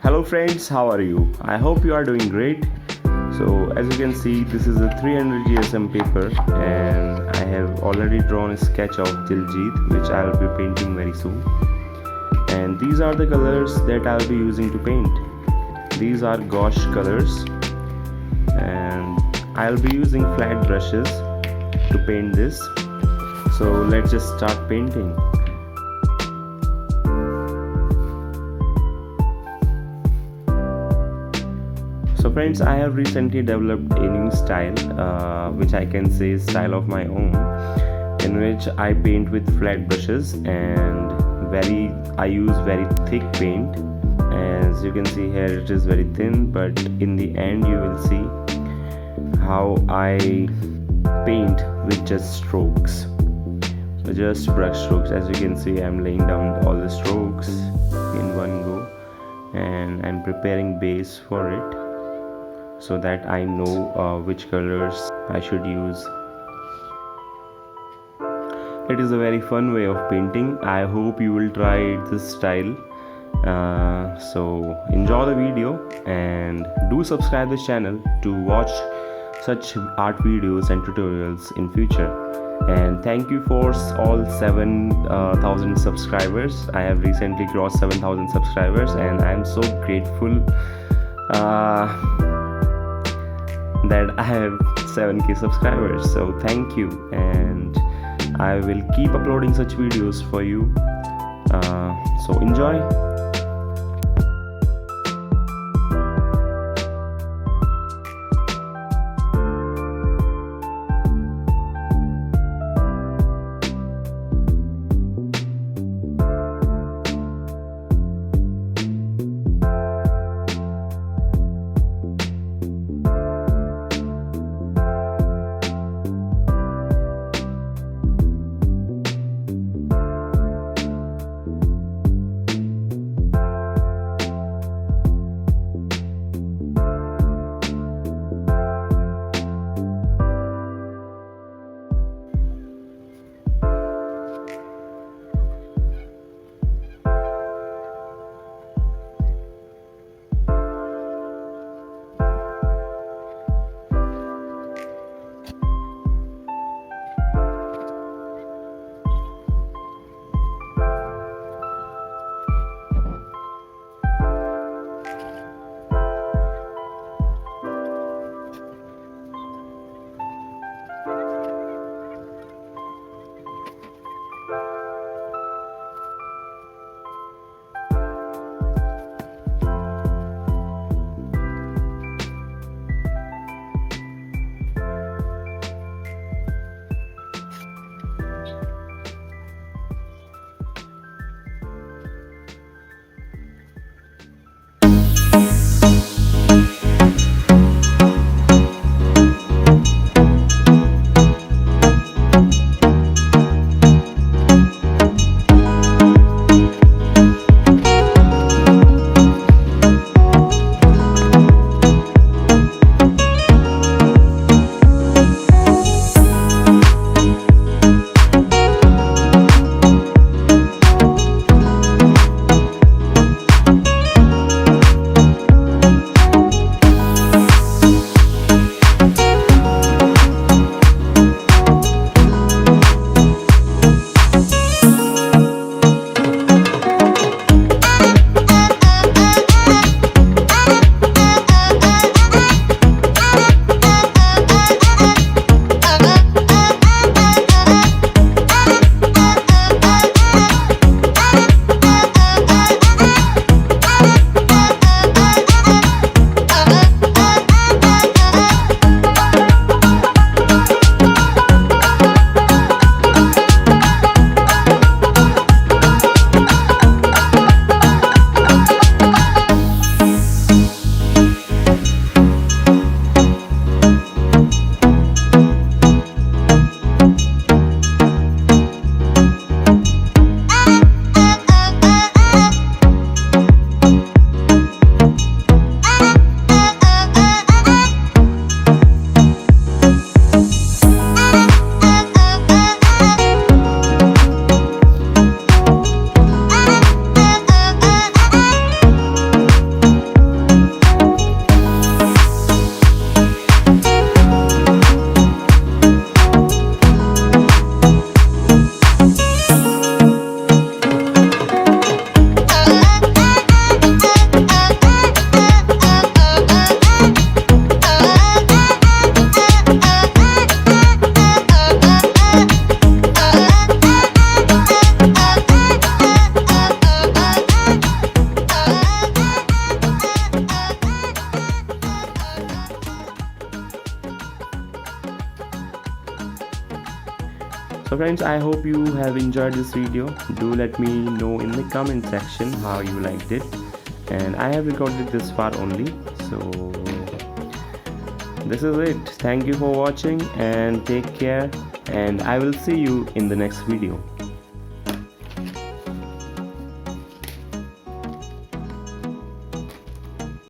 Hello friends, how are you? I hope you are doing great. So as you can see, this is a 300 GSM paper and I have already drawn a sketch of Diljit which I will be painting very soon. And these are the colors that I'll be using to paint. These are gouache colors and I'll be using flat brushes to paint this. So let's just start painting. So friends, I have recently developed a new style which I can say is style of my own, in which I paint with flat brushes and I use very thick paint. As you can see here, it is very thin, but in the end you will see how I paint with just strokes. So just brush strokes. As you can see, I'm laying down all the strokes in one go and I'm preparing base for it, so that I know which colors I should use. It is a very fun way of painting. I hope you will try this style. So enjoy the video and do subscribe this channel to watch such art videos and tutorials in future. And thank you for all 7,000 subscribers. I have recently crossed 7,000 subscribers and I am so grateful that I have 7k subscribers. So thank you, and I will keep uploading such videos for you. So enjoy. So friends, I hope you have enjoyed this video. Do let me know in the comment section how you liked it. And I have recorded this far only, so this is it. Thank you for watching and take care, and I will see you in the next video.